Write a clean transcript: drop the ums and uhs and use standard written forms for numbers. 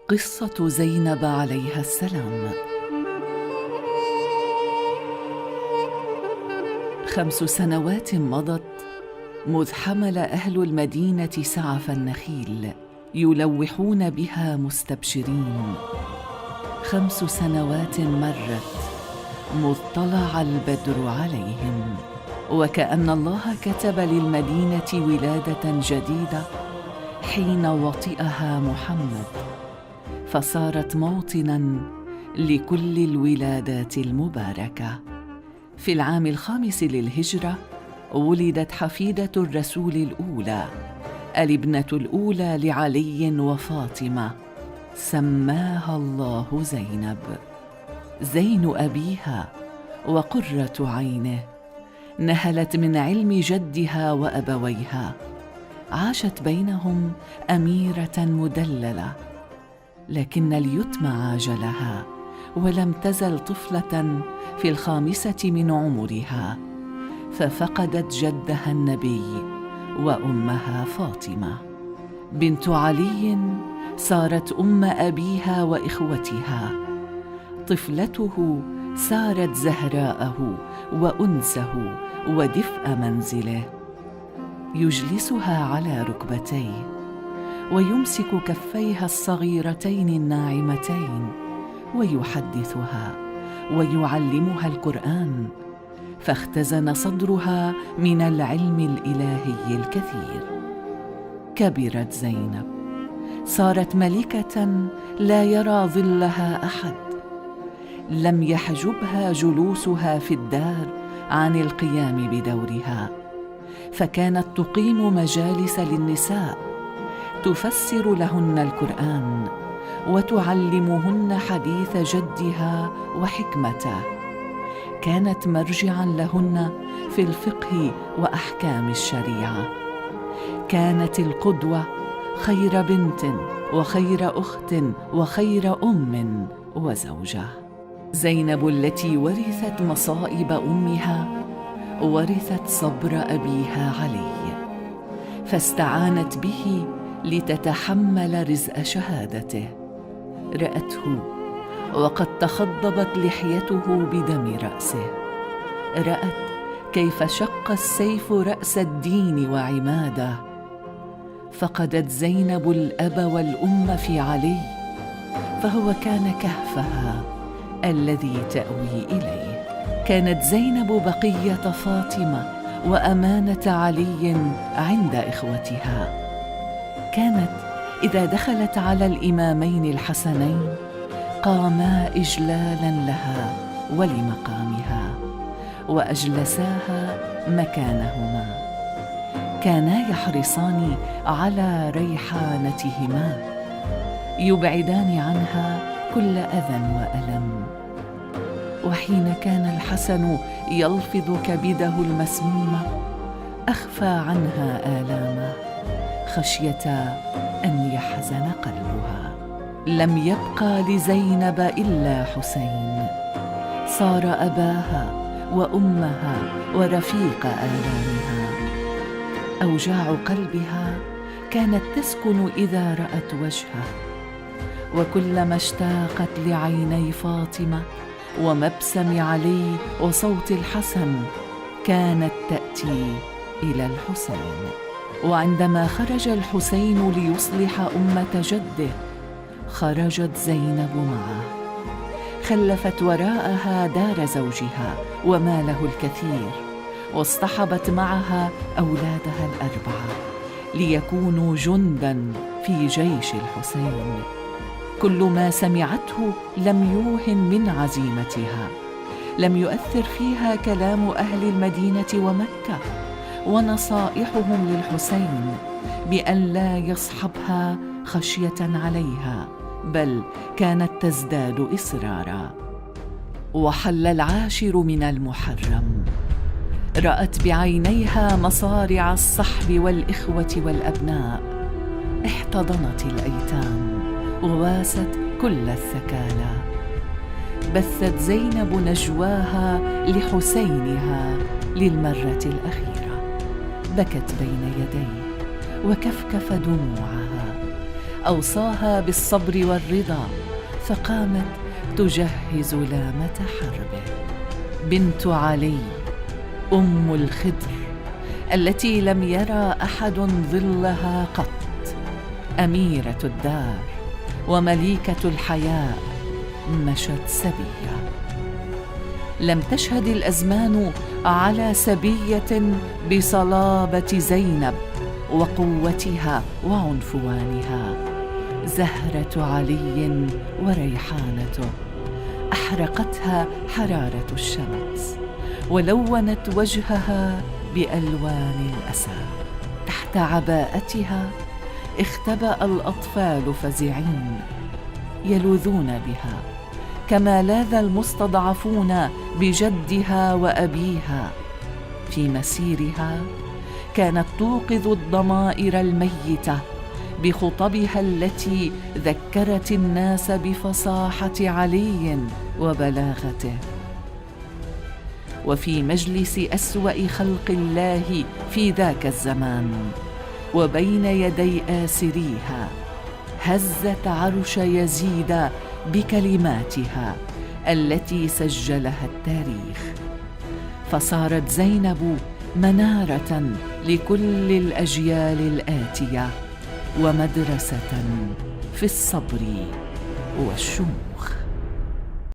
قصة زينب عليها السلام. 5 سنوات مضت مذ حمل أهل المدينة سعف النخيل يلوحون بها مستبشرين. 5 سنوات مرت مذ طلع البدر عليهم، وكأن الله كتب للمدينة ولادة جديدة حين وطئها محمد، فصارت موطناً لكل الولادات المباركة. في العام 5 للهجرة ولدت حفيدة الرسول الأولى، الابنة الأولى لعلي وفاطمة، سماها الله زينب، زين أبيها وقرة عينه. نهلت من علم جدها وأبويها، عاشت بينهم أميرة مدللة، لكن اليتم عاجلها ولم تزل طفلة في 5 من عمرها، ففقدت جدها النبي وأمها فاطمة. بنت علي صارت أم أبيها وإخوتها، طفلته صارت زهراءه وأنسه ودفء منزله. يجلسها على ركبتيه ويمسك كفيها الصغيرتين الناعمتين ويحدثها ويعلمها القرآن، فاختزن صدرها من العلم الإلهي الكثير. كبرت زينب، صارت ملكة لا يرى ظلها أحد، لم يحجبها جلوسها في الدار عن القيام بدورها، فكانت تقيم مجالس للنساء، تفسر لهن القرآن وتعلمهن حديث جدها وحكمته. كانت مرجعاً لهن في الفقه وأحكام الشريعة. كانت القدوة، خير بنت وخير أخت وخير أم وزوجة. زينب التي ورثت مصائب أمها ورثت صبر أبيها علي، فاستعانت به لتتحمل رزء شهادته. رأته وقد تخضبت لحيته بدم رأسه، رأت كيف شق السيف رأس الدين وعماده. فقدت زينب الأب والأم في علي، فهو كان كهفها الذي تأوي إليه. كانت زينب بقية فاطمة وأمانة علي عند إخوتها. كانت إذا دخلت على الإمامين الحسنين قاما إجلالاً لها ولمقامها وأجلساها مكانهما. كانا يحرصان على ريحانتهما، يبعدان عنها كل أذى وألم. وحين كان الحسن يلفظ كبده المسموم أخفى عنها آلامه خشية أن يحزن قلبها. لم يبقى لزينب إلا حسين، صار أباها وأمها ورفيق آلامها. أوجاع قلبها كانت تسكن إذا رأت وجهه، وكلما اشتاقت لعيني فاطمة ومبسم علي وصوت الحسن كانت تأتي إلى الحسين. وعندما خرج الحسين ليصلح أمة جده خرجت زينب معه، خلفت وراءها دار زوجها وماله الكثير، واصطحبت معها أولادها ال4 ليكونوا جنداً في جيش الحسين. كل ما سمعته لم يوهن من عزيمتها، لم يؤثر فيها كلام أهل المدينة ومكة ونصائحهم للحسين بأن لا يصحبها خشية عليها، بل كانت تزداد إصرارا. وحل 10 من المحرم، رأت بعينيها مصارع الصحب والإخوة والأبناء، احتضنت الأيتام وواست كل الثكالى. بثت زينب نجواها لحسينها للمرة الأخيرة، بكت بين يديه وكفكف دموعها أوصاها بالصبر والرضا، فقامت تجهز لامة حربه. بنت علي، أم الخضر التي لم يرى أحد ظلها قط، أميرة الدار ومليكة الحياء، مشت سبية. لم تشهد الأزمان على سبية بصلابة زينب وقوتها وعنفوانها. زهرة علي وريحانته أحرقتها حرارة الشمس، ولونت وجهها بألوان الأسى. تحت عباءتها اختبأ الأطفال فزعين يلوذون بها، كما لاذ المستضعفون بجدها وأبيها. في مسيرها كانت توقظ الضمائر الميتة بخطبها التي ذكرت الناس بفصاحة علي وبلاغته. وفي مجلس أسوأ خلق الله في ذاك الزمان وبين يدي آسريها هزت عرش يزيد بكلماتها التي سجلها التاريخ، فصارت زينب منارة لكل الأجيال الآتية ومدرسة في الصبر والشموخ.